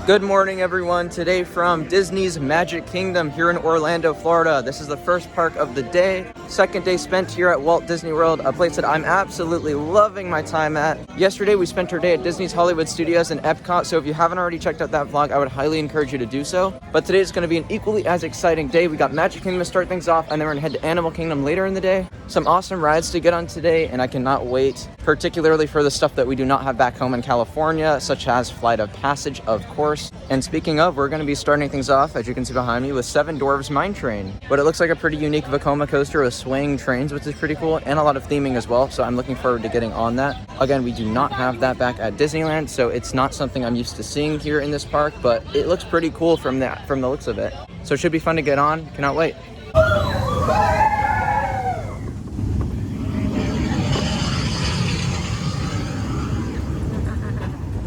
Good morning, everyone. Today from Disney's Magic Kingdom here in Orlando, Florida. This is the first park of the day. Second day spent here at Walt Disney World, a place that I'm absolutely loving my time at. Yesterday, we spent our day at Disney's Hollywood Studios in Epcot, so if you haven't already checked out that vlog, I would highly encourage you to do so. But today is going to be an equally as exciting day. We got Magic Kingdom to start things off, and then we're going to head to Animal Kingdom later in the day. Some awesome rides to get on today, and I cannot wait, particularly for the stuff that we do not have back home in California, such as Flight of Passage, of course. And speaking of, we're going to be starting things off, as you can see behind me, with Seven Dwarfs Mine Train. But it looks like a pretty unique Vekoma coaster with swaying trains, which is pretty cool, and a lot of theming as well, so I'm looking forward to getting on that. Again, we do not have that back at Disneyland, so it's not something I'm used to seeing here in this park, but it looks pretty cool from the looks of it. So it should be fun to get on. Cannot wait.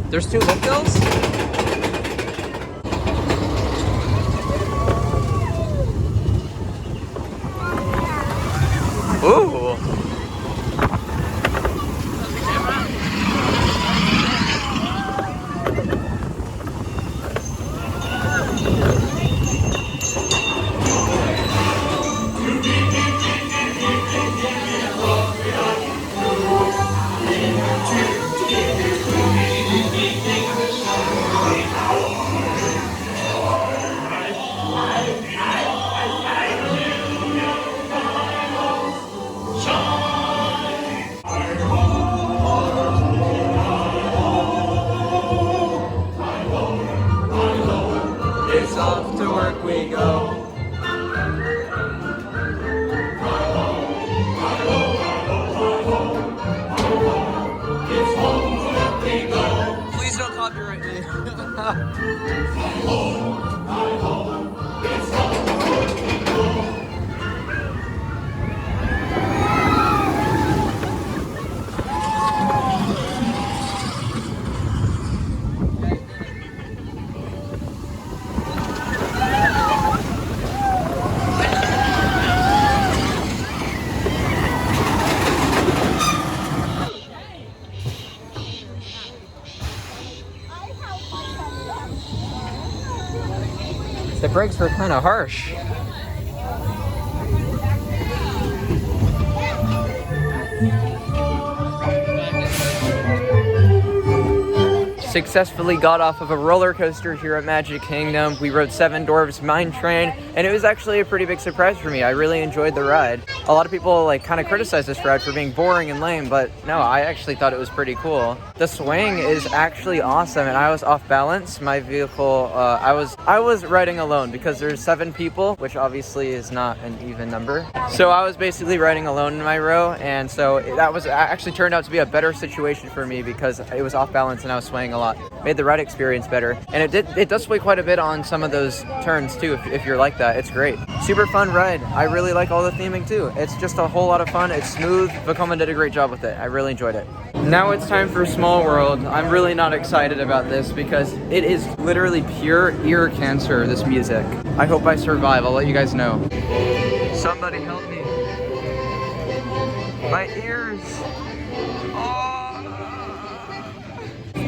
There's two lift bills? Ooh. It's off to work we go. It's home to work we go. Please don't copyright me. It's home to work we go. The brakes were kind of harsh. Successfully got off of a roller coaster here at Magic Kingdom. We rode Seven Dwarfs Mine Train, and it was actually a pretty big surprise for me. I really enjoyed the ride. A lot of people kind of criticize this ride for being boring and lame, but no, I actually thought it was pretty cool. The swing is actually awesome, and I was off balance. My vehicle, I was riding alone because there's 7 people, which obviously is not an even number. So I was basically riding alone in my row, and so that was actually turned out to be a better situation for me because it was off balance and I was swaying a lot. Made the ride experience better, and it does sway quite a bit on some of those turns too if you're like that. It's great. Super fun ride. I really like all the theming too. It's just a whole lot of fun. It's smooth. Vekoma did a great job with it. I really enjoyed it. Now it's time for Small World. I'm really not excited about this because it is literally pure ear cancer, this music. I hope I survive. I'll let you guys know. Somebody help me. My ears.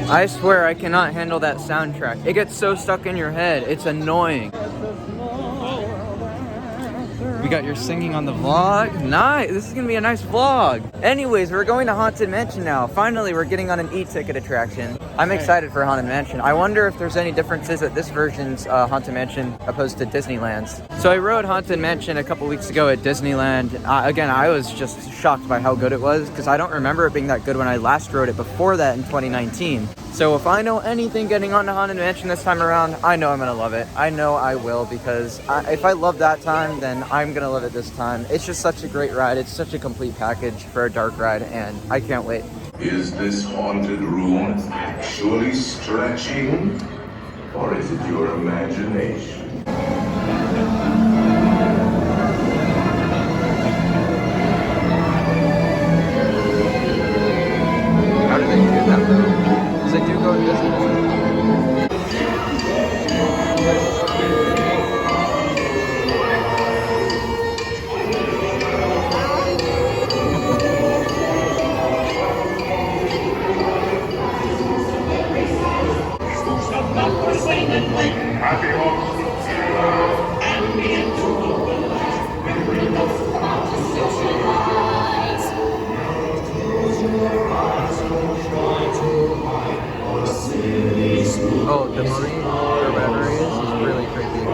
I swear I cannot handle that soundtrack. It gets so stuck in your head. It's annoying. We got your singing on the vlog. Nice. This is gonna be a nice vlog. Anyways, we're going to Haunted Mansion now. Finally, we're getting on an e-ticket attraction. I'm excited for Haunted Mansion. I wonder if there's any differences at this version's Haunted Mansion opposed to Disneyland's. So I rode Haunted Mansion a couple weeks ago at Disneyland. Again, I was just shocked by how good it was because I don't remember it being that good when I last rode it before that in 2019. So if I know anything getting on to Haunted Mansion this time around, I know I'm gonna love it. I know I will because if I love that time, then I'm gonna love it this time. It's just such a great ride. It's such a complete package for a dark ride, and I can't wait. Is this haunted room actually stretching? Or is it your imagination? go in Disneyland. Oh, the marine or whatever it is really creepy.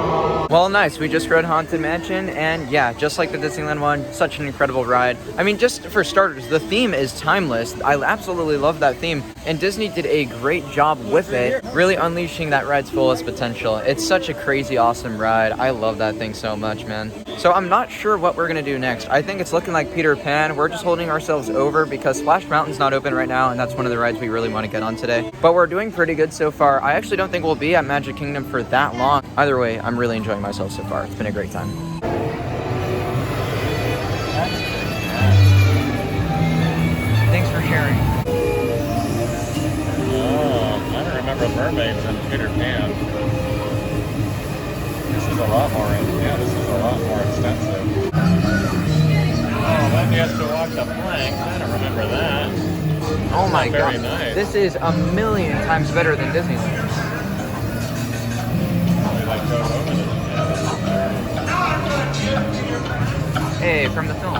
Well, nice. We just rode Haunted Mansion, and yeah, just like the Disneyland one, such an incredible ride. I mean, just for starters, the theme is timeless. I absolutely love that theme, and Disney did a great job with it, really unleashing that ride's fullest potential. It's such a crazy, awesome ride. I love that thing so much, man. So I'm not sure what we're gonna do next. I think it's looking like Peter Pan. We're just holding ourselves over because Splash Mountain's not open right now, and that's one of the rides we really want to get on today. But we're doing pretty good so far. I actually don't think we'll be at Magic Kingdom for that long. Either way, I'm really enjoying myself so far. It's been a great time. Thanks for sharing. Oh, I don't remember mermaids in Peter Pan. This is a lot more, this is a lot more extensive. Oh, then you have to walk the plank. I don't remember that. Oh my god. Very nice. This is a million times better than Disneyland. They like go over the Hey, from the film.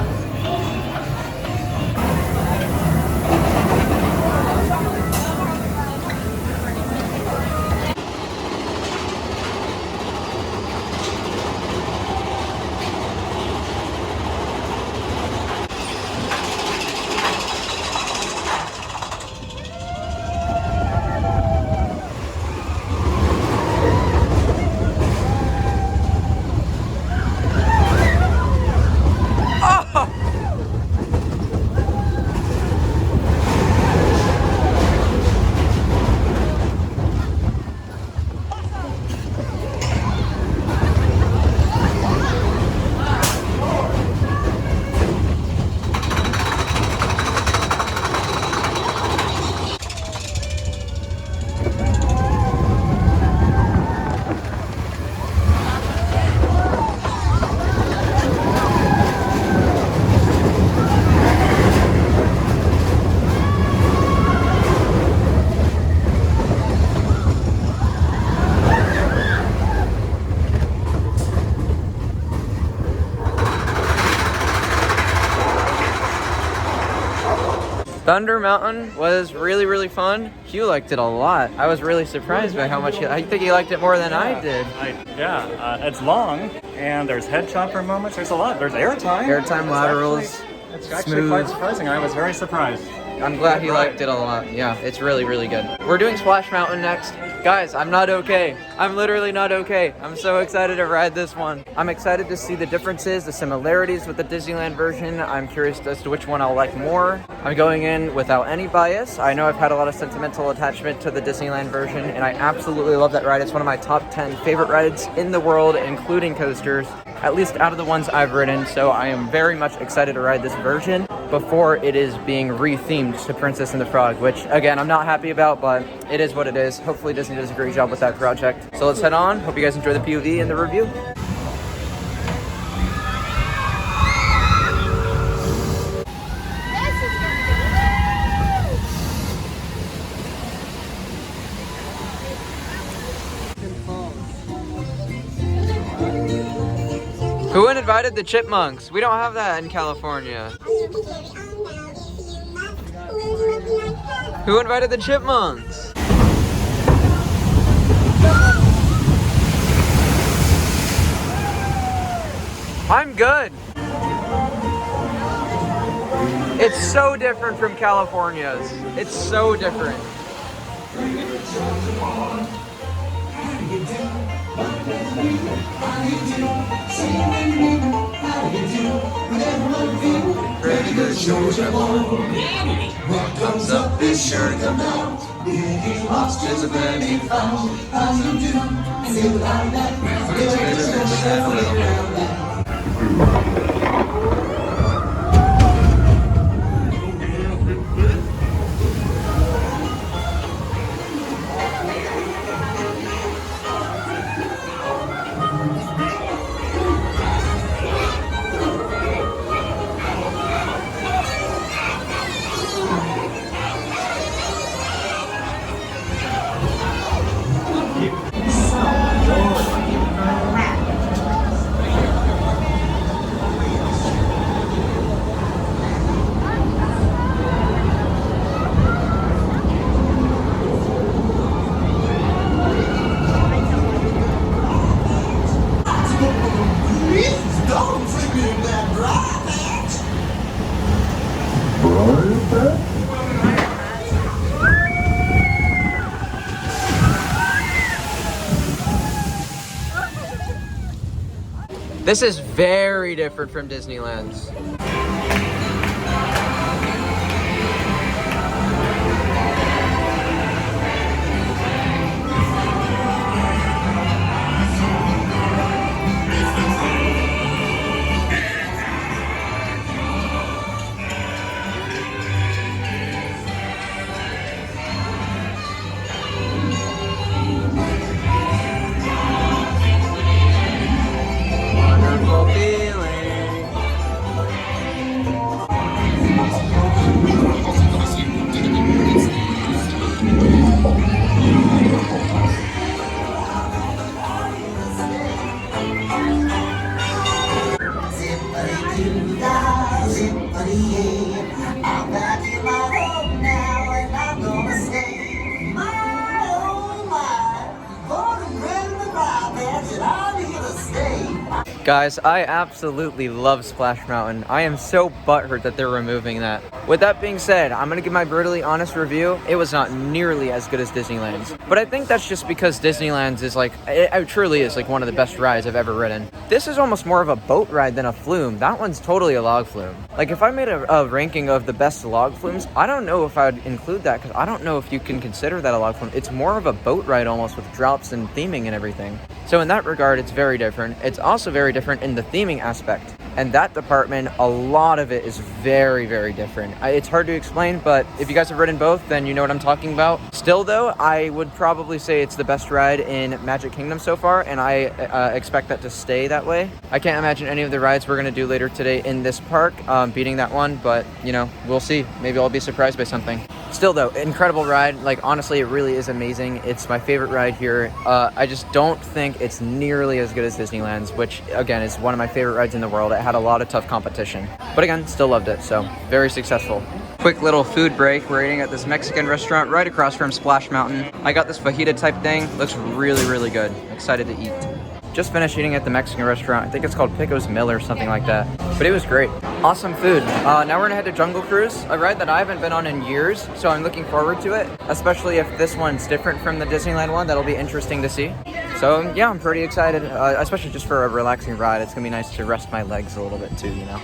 Thunder Mountain was really, really fun. Hugh liked it a lot. I was really surprised by how much I think he liked it more than I did. It's long, and there's head chopper moments. There's a lot. There's airtime. Airtime laterals. It's actually quite surprising. I was very surprised. I'm glad he liked it a lot. Yeah, it's really, really good. We're doing Splash Mountain next. Guys, I'm not okay. I'm literally not okay. I'm so excited to ride this one. I'm excited to see the differences, the similarities with the Disneyland version. I'm curious as to which one I'll like more. I'm going in without any bias. I know I've had a lot of sentimental attachment to the Disneyland version, and I absolutely love that ride. It's one of my top 10 favorite rides in the world, including coasters, at least out of the ones I've ridden. So I am very much excited to ride this version before it is being re-themed to Princess and the Frog, which again, I'm not happy about, but it is what it is. Hopefully Disney does a great job with that project. So let's head on. Hope you guys enjoy the POV and the review. Who invited the chipmunks? We don't have that in California. Who invited the chipmunks? I'm good. It's so different from California's. It's so different. What comes up is sure to melt. Getting lost is a plenty found. How you do? See what I met. This is very different from Disneyland's. I'm back in my home now and I'm gonna stay. My oh my, born and bred in the Wild Patch and I'm here to stay. Guys, I absolutely love Splash Mountain. I am so butthurt that they're removing that. With that being said, I'm gonna give my brutally honest review. It was not nearly as good as Disneyland's. But I think that's just because Disneyland's is like, it truly is like one of the best rides I've ever ridden. This is almost more of a boat ride than a flume. That one's totally a log flume. Like if I made a ranking of the best log flumes, I don't know if I would include that because I don't know if you can consider that a log flume. It's more of a boat ride almost with drops and theming and everything. So in that regard, it's very different. It's also very different in the theming aspect. And that department, a lot of it is very, very different. It's hard to explain, but if you guys have ridden both, then you know what I'm talking about. Still though, I would probably say it's the best ride in Magic Kingdom so far, and I expect that to stay that way. I can't imagine any of the rides we're gonna do later today in this park beating that one, but you know, we'll see. Maybe I'll be surprised by something. Still though, incredible ride. Like honestly, it really is amazing. It's my favorite ride here. I just don't think it's nearly as good as Disneyland's, which again is one of my favorite rides in the world. It had a lot of tough competition, but again, still loved it. So very successful. Quick little food break. We're eating at this Mexican restaurant right across from Splash Mountain. I got this fajita type thing. Looks really, really good. Excited to eat. Just finished eating at the Mexican restaurant. I think it's called Pico's Mill or something like that. But it was great. Awesome food. Now we're gonna head to Jungle Cruise, a ride that I haven't been on in years, so I'm looking forward to it, especially if this one's different from the Disneyland one. That'll be interesting to see. So yeah, I'm pretty excited, especially just for a relaxing ride. It's gonna be nice to rest my legs a little bit too, you know?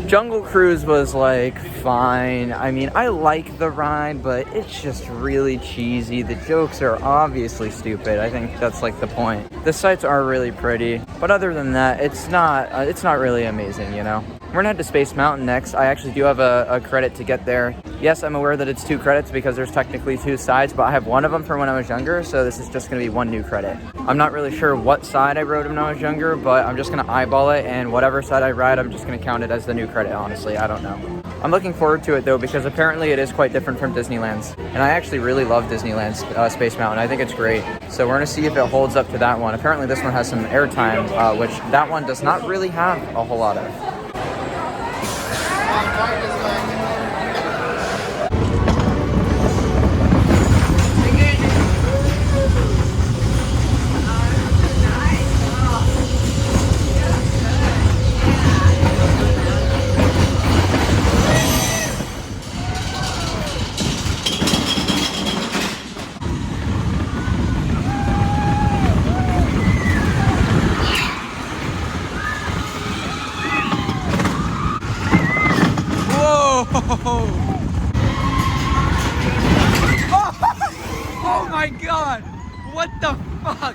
Jungle Cruise was like fine. I mean, I like the ride, but it's just really cheesy. The jokes are obviously stupid. I think that's like the point. The sights are really pretty, but other than that, it's not really amazing, you know? We're gonna head to Space Mountain next. I actually do have a credit to get there. Yes, I'm aware that it's 2 credits because there's technically 2 sides, but I have one of them from when I was younger, so this is just gonna be 1 new credit. I'm not really sure what side I rode when I was younger, but I'm just gonna eyeball it, and whatever side I ride, I'm just gonna count it as the new credit, honestly. I don't know. I'm looking forward to it though, because apparently it is quite different from Disneyland's. And I actually really love Disneyland's Space Mountain. I think it's great. So we're gonna see if it holds up to that one. Apparently this one has some airtime, which that one does not really have a whole lot of. Oh my god! What the fuck?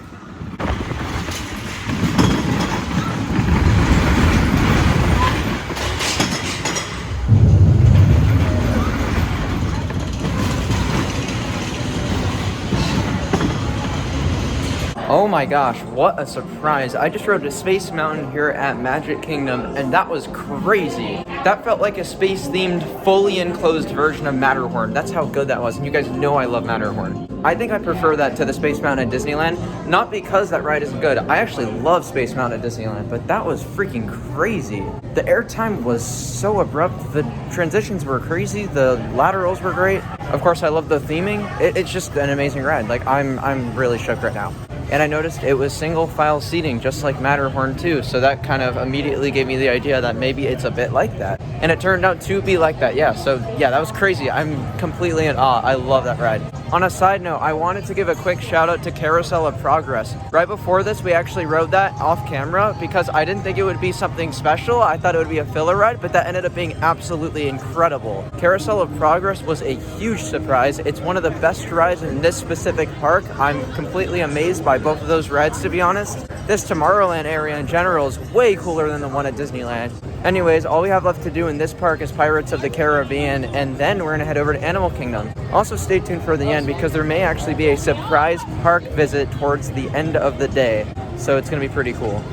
Oh my gosh, what a surprise. I just rode to Space Mountain here at Magic Kingdom, and that was crazy. That felt like a space-themed, fully enclosed version of Matterhorn. That's how good that was, and you guys know I love Matterhorn. I think I prefer that to the Space Mountain at Disneyland, not because that ride isn't good. I actually love Space Mountain at Disneyland, but that was freaking crazy. The airtime was so abrupt, the transitions were crazy, the laterals were great. Of course, I love the theming. It's just an amazing ride. Like, I'm really shook right now. And I noticed it was single file seating, just like Matterhorn too. So that kind of immediately gave me the idea that maybe it's a bit like that. And it turned out to be like that, yeah. So yeah, that was crazy. I'm completely in awe. I love that ride. On a side note, I wanted to give a quick shout out to Carousel of Progress. Right before this, we actually rode that off camera because I didn't think it would be something special. I thought it would be a filler ride, but that ended up being absolutely incredible. Carousel of Progress was a huge surprise. It's one of the best rides in this specific park. I'm completely amazed by both of those rides, to be honest. This Tomorrowland area in general is way cooler than the one at Disneyland. Anyways, all we have left to do in this park is Pirates of the Caribbean, and then we're gonna head over to Animal Kingdom. Also stay tuned for the end because there may actually be a surprise park visit towards the end of the day. So it's gonna be pretty cool.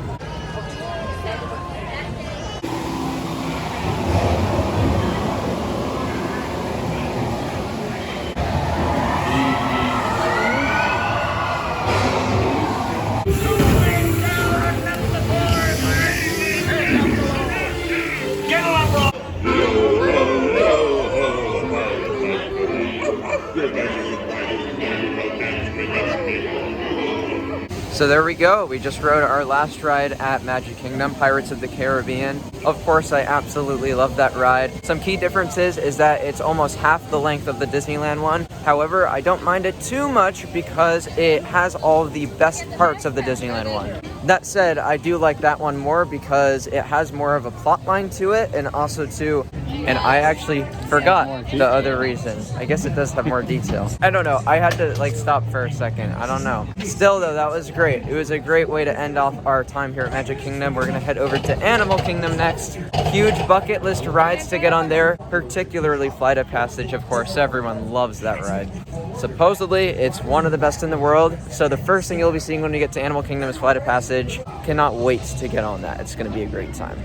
So there we go. We just rode our last ride at Magic Kingdom, Pirates of the Caribbean. Of course, I absolutely love that ride. Some key differences is that it's almost half the length of the Disneyland one. However, I don't mind it too much because it has all the best parts of the Disneyland one. That said, I do like that one more because it has more of a plot line to it, and also too, and I actually forgot the other reason. I guess it does have more detail. I don't know. I had to like stop for a second. I don't know. Still though, that was great. It was a great way to end off our time here at Magic Kingdom. We're gonna head over to Animal Kingdom next. Huge bucket list rides to get on there, particularly Flight of Passage, of course. Everyone loves that ride. Supposedly, it's one of the best in the world. So the first thing you'll be seeing when you get to Animal Kingdom is Flight of Passage. Cannot wait to get on that. It's gonna be a great time.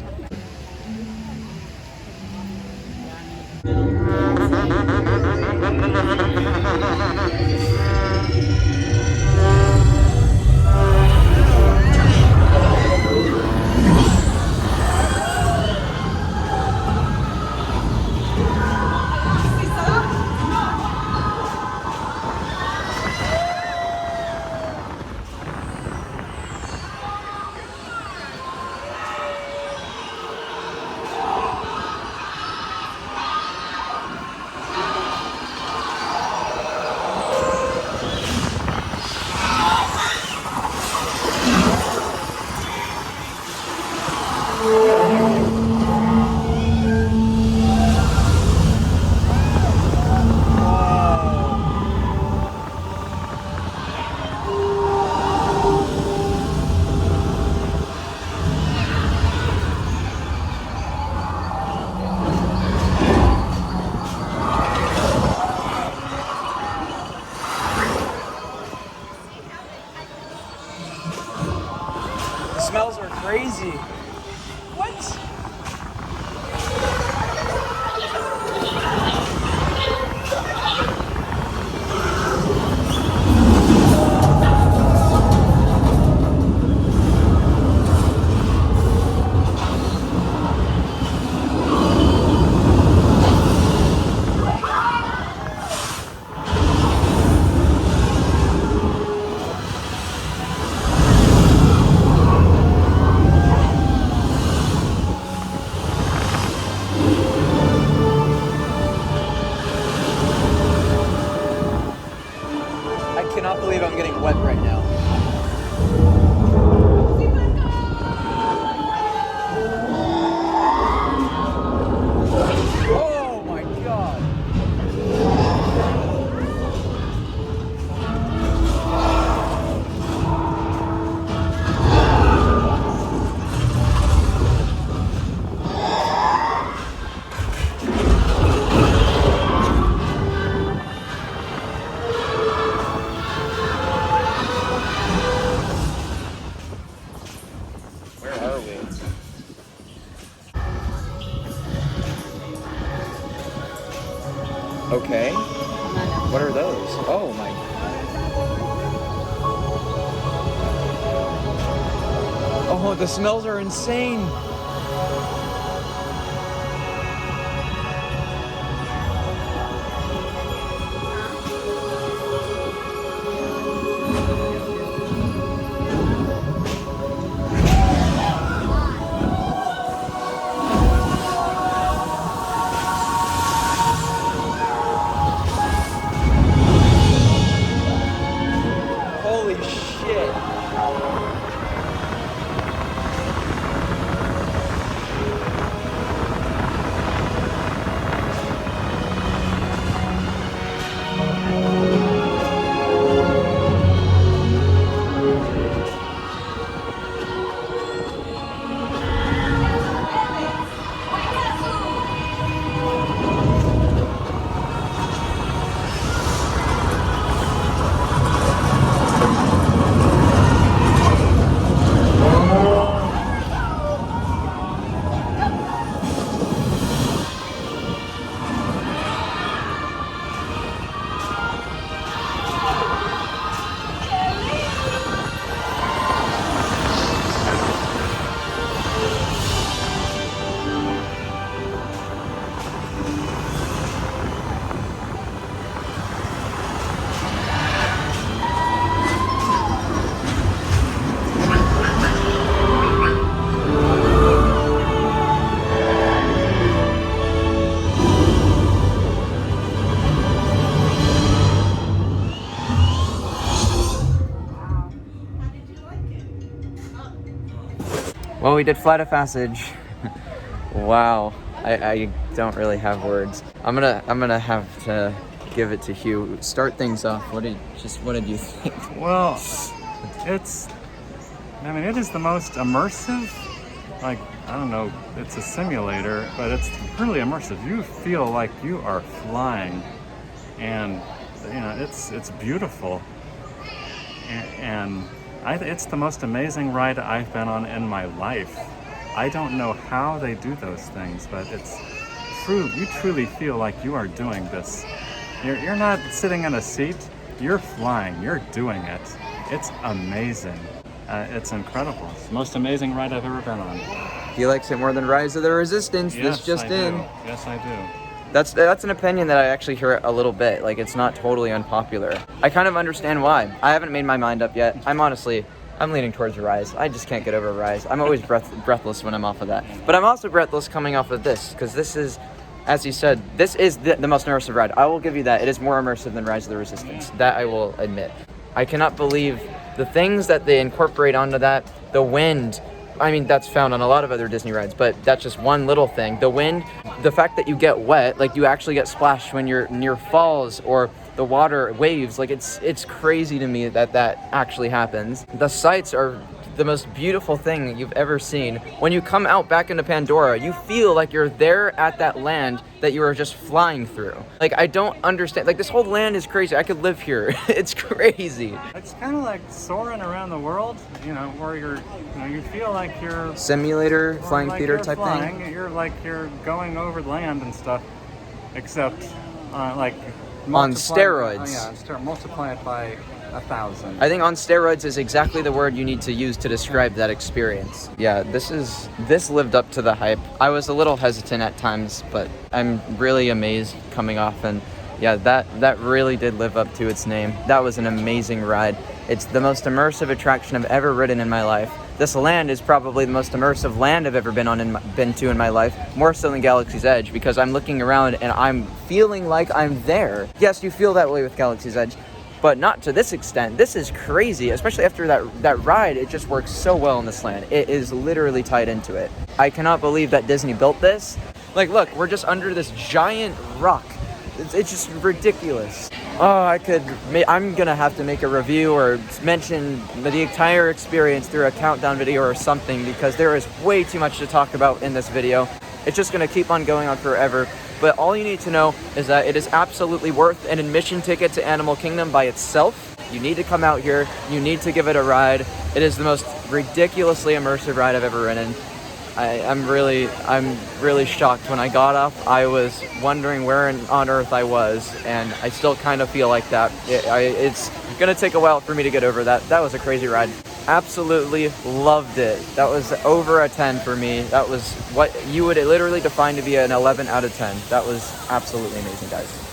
Smells are crazy. What? I cannot believe I'm getting wet right now. Oh my god. Where are we? Okay. What are those? Oh my. Oh, the smells are insane. Well, we did Flight of Passage. Wow. I don't really have words. I'm gonna have to give it to Hugh. Start things off. What did you think? Well, it is the most immersive, like, I don't know, it's a simulator, but it's really immersive. You feel like you are flying, and it's beautiful, and it's the most amazing ride I've been on in my life. I don't know how they do those things, but it's true. You truly feel like you are doing this. You're not sitting in a seat, you're flying, you're doing it. It's amazing. It's incredible. It's the most amazing ride I've ever been on. He likes it more than Rise of the Resistance. Yes, this just I in. do. Yes, I do. That's an opinion that I actually hear a little bit. Like, it's not totally unpopular. I kind of understand why. I haven't made my mind up yet. I'm leaning towards Rise. I just can't get over Rise. I'm always breathless when I'm off of that. But I'm also breathless coming off of this, because this is, as you said, this is the most immersive ride. I will give you that. It is more immersive than Rise of the Resistance. That I will admit. I cannot believe the things that they incorporate onto that. The wind. I mean, that's found on a lot of other Disney rides, but that's just one little thing. The wind, the fact that you get wet, like you actually get splashed when you're near falls or the water waves, like it's crazy to me that actually happens. The sights are the most beautiful thing you've ever seen. When you come out back into Pandora, you feel like you're there at that land that you were just flying through. Like, I don't understand. Like, this whole land is crazy. I could live here. It's crazy. It's kind of like soaring around the world, where you feel like you're simulator flying like theater you're type flying. thing. You're like you're going over land and stuff, except like on multiply- steroids. Multiply it by 1,000. I think on steroids is exactly the word you need to use to describe that experience. Yeah, this lived up to the hype. I was a little hesitant at times, but I'm really amazed coming off, and yeah, that really did live up to its name. That was an amazing ride. It's the most immersive attraction I've ever ridden in my life. This land is probably the most immersive land I've ever been to in my life, more so than Galaxy's Edge, because I'm looking around and I'm feeling like I'm there. Yes, you feel that way with Galaxy's Edge, but not to this extent. This is crazy, especially after that ride. It just works so well in this land. It is literally tied into it. I cannot believe that Disney built this. Like, look, we're just under this giant rock. It's just ridiculous. Oh, I'm gonna have to make a review or mention the entire experience through a countdown video or something, because there is way too much to talk about in this video. It's just gonna keep on going on forever. But all you need to know is that it is absolutely worth an admission ticket to Animal Kingdom by itself. You need to come out here. You need to give it a ride. It is the most ridiculously immersive ride I've ever ridden. I'm really shocked. When I got off, I was wondering where on earth I was, and I still kind of feel like that. It's gonna take a while for me to get over that. That was a crazy ride. Absolutely loved it. That was over a 10 for me. That was what you would literally define to be an 11 out of 10. That was absolutely amazing, guys.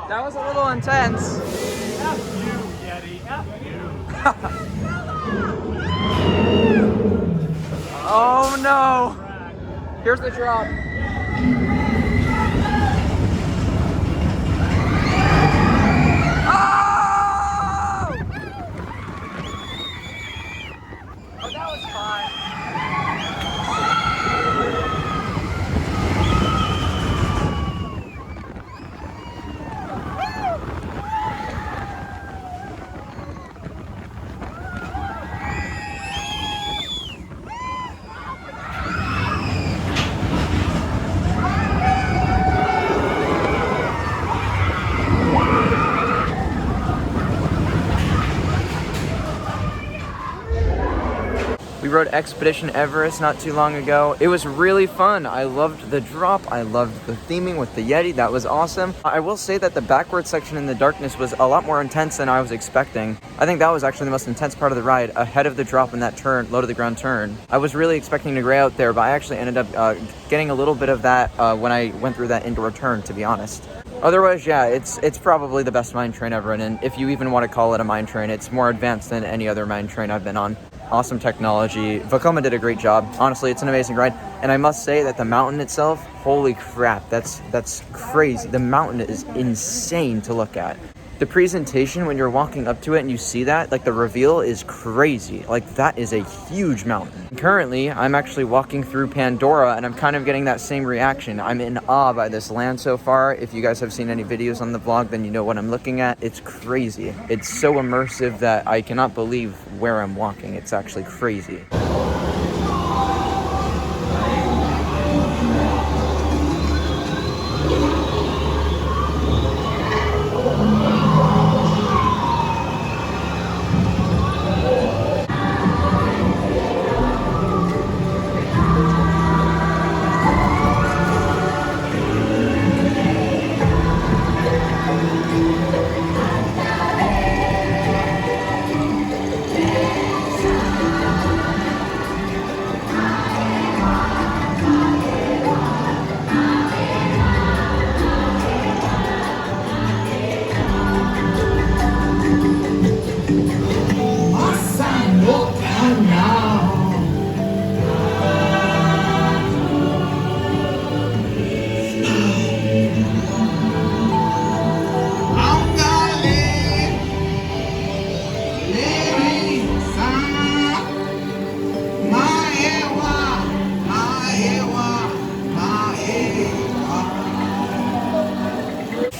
That was a little intense. F you, Yeti. F you. Oh no! Here's the drop. Oh! Oh, that was fine. rode Expedition Everest not too long ago. It was really fun. I loved the drop. I loved the theming with the Yeti. That was awesome. I will say that the backward section in the darkness was a lot more intense than I was expecting. I think that was actually the most intense part of the ride, ahead of the drop in that turn, low to the ground turn. I was really expecting to gray out there, but I actually ended up getting a little bit of that when I went through that indoor turn, to be honest. Otherwise, yeah, it's probably the best mine train ever, and if you even want to call it a mine train, it's more advanced than any other mine train I've been on. Awesome technology. Vekoma did a great job. Honestly, it's an amazing ride, and I must say that the mountain itself, holy crap, that's crazy. The mountain is insane to look at. The presentation, when you're walking up to it and you see that, like the reveal is crazy. Like that is a huge mountain. Currently, I'm actually walking through Pandora and I'm kind of getting that same reaction. I'm in awe by this land so far. If you guys have seen any videos on the vlog, then you know what I'm looking at. It's crazy. It's so immersive that I cannot believe where I'm walking. It's actually crazy.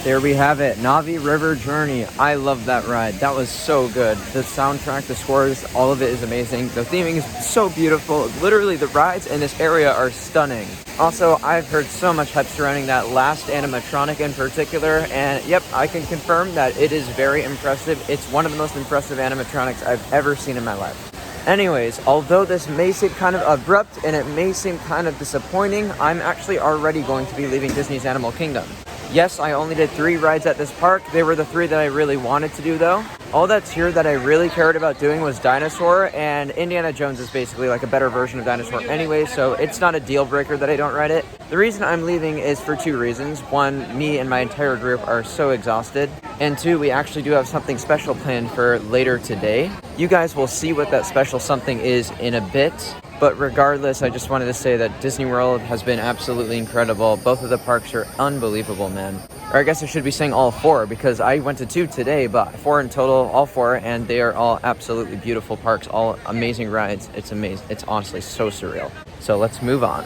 There we have it, Navi River Journey. I love that ride. That was so good. The soundtrack, the scores, all of it is amazing. The theming is so beautiful. Literally, the rides in this area are stunning. Also, I've heard so much hype surrounding that last animatronic in particular, and yep, I can confirm that it is very impressive. It's one of the most impressive animatronics I've ever seen in my life. Anyways, although this may seem kind of abrupt and it may seem kind of disappointing, I'm actually already going to be leaving Disney's Animal Kingdom. Yes, I only did 3 rides at this park. They were the 3 that I really wanted to do though. All that's here that I really cared about doing was Dinosaur, and Indiana Jones is basically like a better version of Dinosaur anyway, so it's not a deal breaker that I don't ride it. The reason I'm leaving is for 2 reasons. 1, me and my entire group are so exhausted, and 2, we actually do have something special planned for later today. You guys will see what that special something is in a bit. But regardless, I just wanted to say that Disney World has been absolutely incredible. Both of the parks are unbelievable, man. Or I guess I should be saying all 4, because I went to 2 today, but 4 in total, all 4, and they are all absolutely beautiful parks, all amazing rides. It's amazing. It's honestly so surreal. So let's move on.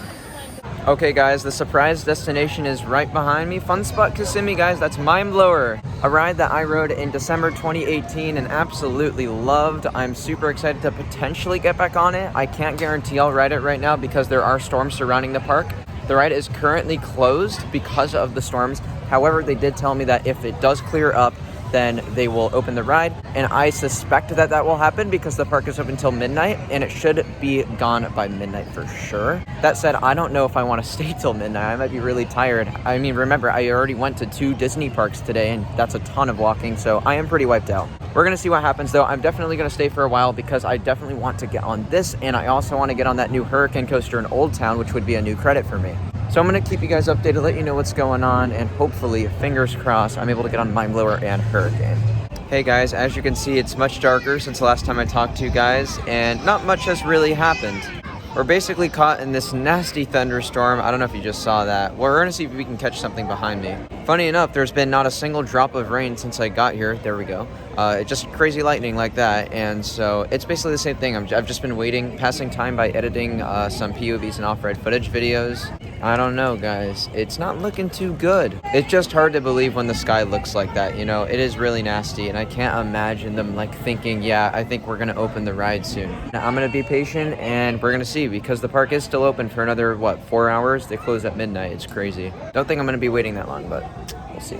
Okay guys, the surprise destination is right behind me. Fun Spot Kissimmee, guys, that's Mind Blower. A ride that I rode in December 2018 and absolutely loved. I'm super excited to potentially get back on it. I can't guarantee I'll ride it right now because there are storms surrounding the park. The ride is currently closed because of the storms. However, they did tell me that if it does clear up, then they will open the ride, and I suspect that that will happen because the park is open until midnight, and it should be gone by midnight for sure. That said, I don't know if I want to stay till midnight. I might be really tired. I mean, remember, I already went to 2 Disney parks today, and that's a ton of walking, so I am pretty wiped out. We're gonna see what happens though. I'm definitely gonna stay for a while because I definitely want to get on this, and I also want to get on that new Hurricane coaster in Old Town, which would be a new credit for me. So I'm going to keep you guys updated, let you know what's going on, and hopefully, fingers crossed, I'm able to get on Mind Blower and Hurricane. Hey guys, as you can see, it's much darker since the last time I talked to you guys, and not much has really happened. We're basically caught in this nasty thunderstorm. I don't know if you just saw that. Well, we're going to see if we can catch something behind me. Funny enough, there's been not a single drop of rain since I got here. There we go. Just crazy lightning like that, and so it's basically the same thing. I've just been waiting, passing time by editing some POVs and off-road footage videos. I don't know, guys. It's not looking too good. It's just hard to believe when the sky looks like that, you know? It is really nasty, and I can't imagine them, like, thinking, yeah, I think we're going to open the ride soon. Now, I'm going to be patient, and we're going to see, because the park is still open for another, 4 hours? They close at midnight. It's crazy. Don't think I'm going to be waiting that long, but we'll see.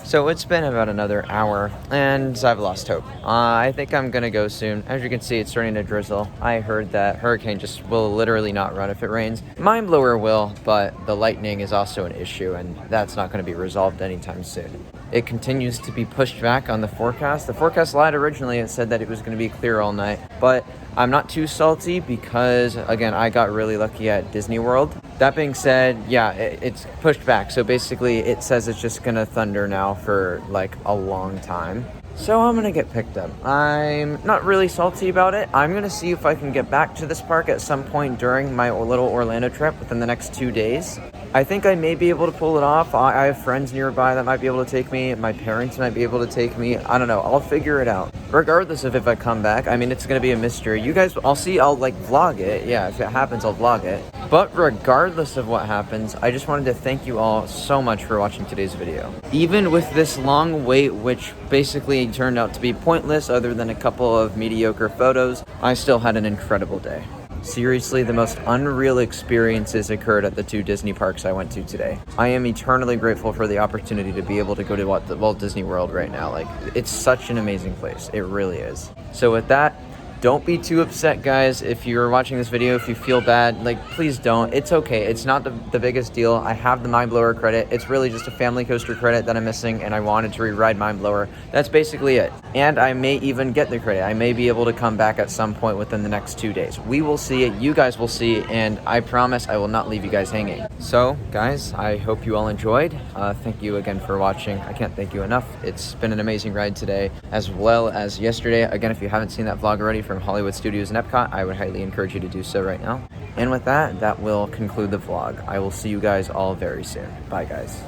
So it's been about another hour, and I've lost hope. I think I'm gonna go soon. As you can see, it's starting to drizzle. I heard that hurricane just will literally not run if it rains. Mind blower will, but the lightning is also an issue, and that's not gonna be resolved anytime soon. It continues to be pushed back on the forecast. The forecast lied originally. It said that it was gonna be clear all night, but I'm not too salty because, again, I got really lucky at Disney World. That being said, yeah, it's pushed back. So basically, it says it's just gonna thunder now for like a long time. So I'm gonna get picked up. I'm not really salty about it. I'm gonna see if I can get back to this park at some point during my little Orlando trip within the next 2 days. I think I may be able to pull it off. I have friends nearby that might be able to take me. My parents might be able to take me. I don't know. I'll figure it out. Regardless of if I come back, I mean, it's going to be a mystery. You guys, I'll like vlog it. Yeah, if it happens, I'll vlog it. But regardless of what happens, I just wanted to thank you all so much for watching today's video. Even with this long wait, which basically turned out to be pointless other than a couple of mediocre photos, I still had an incredible day. Seriously, the most unreal experiences occurred at the 2 Disney parks I went to today. I am eternally grateful for the opportunity to be able to go to Walt Disney World right now. Like, it's such an amazing place. It really is. So with that, don't be too upset, guys. If you're watching this video, if you feel bad, like, please don't. It's okay. It's not the biggest deal. I have the Mind Blower credit. It's really just a family coaster credit that I'm missing, and I wanted to re-ride Mind Blower. That's basically it. And I may even get the credit. I may be able to come back at some point within the next 2 days. We will see it. You guys will see, and I promise I will not leave you guys hanging. So, guys, I hope you all enjoyed. Thank you again for watching. I can't thank you enough. It's been an amazing ride today, as well as yesterday. Again, if you haven't seen that vlog already from Hollywood Studios and Epcot, I would highly encourage you to do so right now. And with that, that will conclude the vlog. I will see you guys all very soon. Bye, guys.